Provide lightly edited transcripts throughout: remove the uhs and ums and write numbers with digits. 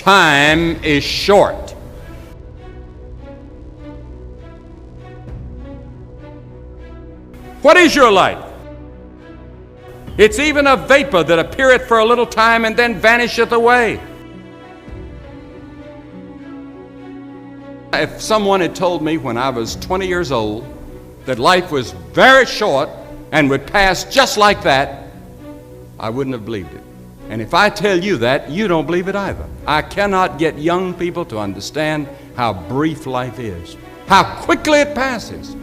time is short. What is your life? It's even a vapor that appeareth for a little time and then vanisheth away. If someone had told me when I was 20 years old that life was very short and would pass just like that, I wouldn't have believed it. And if I tell you that, you don't believe it either. I cannot get young people to understand how brief life is, how quickly it passes.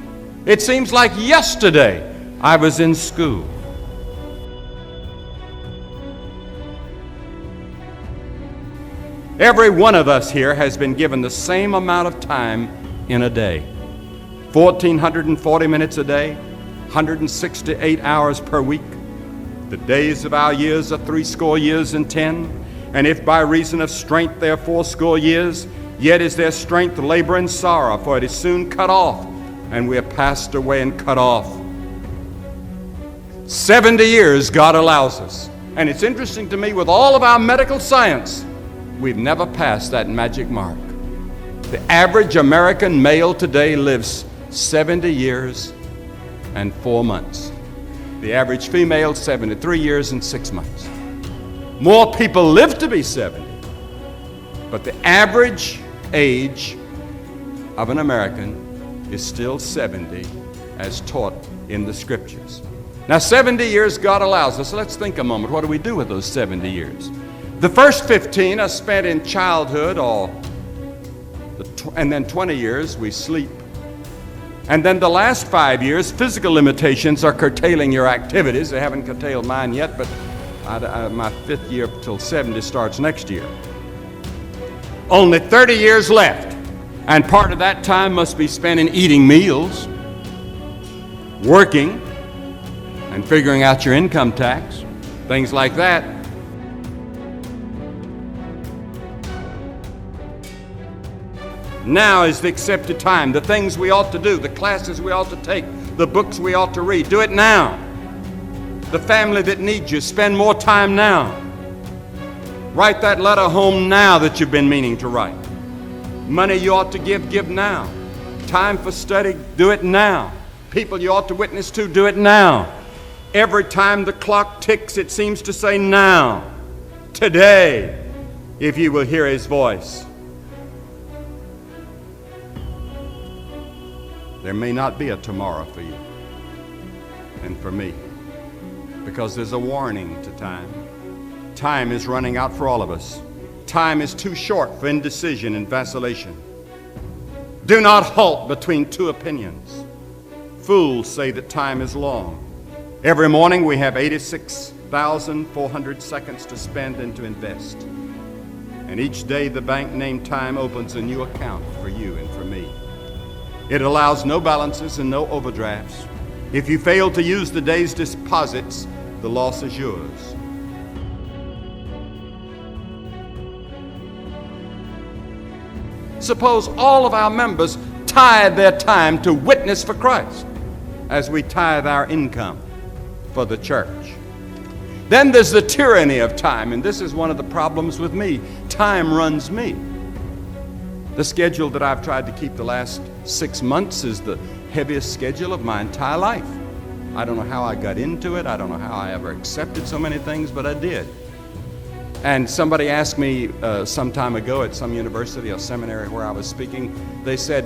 It seems like yesterday I was in school. Every one of us here has been given the same amount of time in a day. 1,440 minutes a day, 168 hours per week. The days of our years are 80 years and 10. And if by reason of strength they are 80 years, yet is their strength labor and sorrow, for it is soon cut off, and we are passed away and cut off. 70 years God allows us. And it's interesting to me, with all of our medical science, we've never passed that magic mark. The average American male today lives 70 years and 4 months. The average female, 73 years and 6 months. More people live to be 70, but the average age of an American is still 70 as taught in the scriptures. Now 70 years God allows us. Let's think a moment. What do we do with those 70 years? The first 15 are spent in childhood, and then 20 years we sleep. And then the last 5 years, physical limitations are curtailing your activities. They haven't curtailed mine yet, but my 5th year till 70 starts next year. Only 30 years left, and part of that time must be spent in eating meals, working, and figuring out your income tax, things like that. Now is the accepted time. The things we ought to do, the classes we ought to take, the books we ought to read, do it now. The family that needs you, spend more time now. Write that letter home now that you've been meaning to write. Money you ought to give now. Time for study, do it now. People you ought to witness to, do it now. Every time the clock ticks, it seems to say now, today, if you will hear his voice. There may not be a tomorrow for you and for me, because there's a warning to time. Time is running out for all of us. Time is too short for indecision and vacillation. Do not halt between two opinions. Fools say that time is long. Every morning we have 86,400 seconds to spend and to invest. And each day the bank named time opens a new account for you and for me. It allows no balances and no overdrafts. If you fail to use the day's deposits, the loss is yours. Suppose all of our members tithe their time to witness for Christ as we tithe our income for the church. Then there's the tyranny of time, and this is one of the problems with me. Time runs me. The schedule that I've tried to keep the last 6 months is the heaviest schedule of my entire life. I don't know how I got into it. I don't know how I ever accepted so many things, but I did. And somebody asked me some time ago at some university or seminary where I was speaking, they said,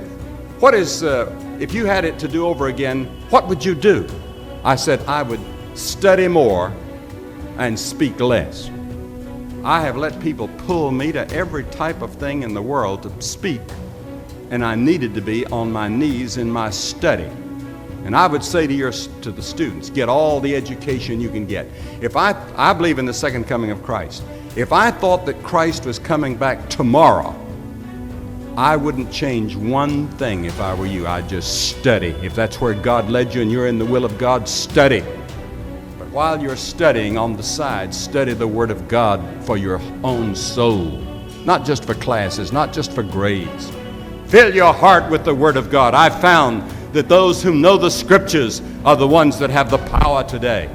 if you had it to do over again, what would you do? I said, I would study more and speak less. I have let people pull me to every type of thing in the world to speak, and I needed to be on my knees in my study. And I would say to the students, get all the education you can get. If I believe in the second coming of Christ. If I thought that Christ was coming back tomorrow, I wouldn't change one thing if I were you. I'd just study. If that's where God led you and you're in the will of God, study. But while you're studying on the side, study the Word of God for your own soul. Not just for classes, not just for grades. Fill your heart with the Word of God. I've found that those who know the Scriptures are the ones that have the power today.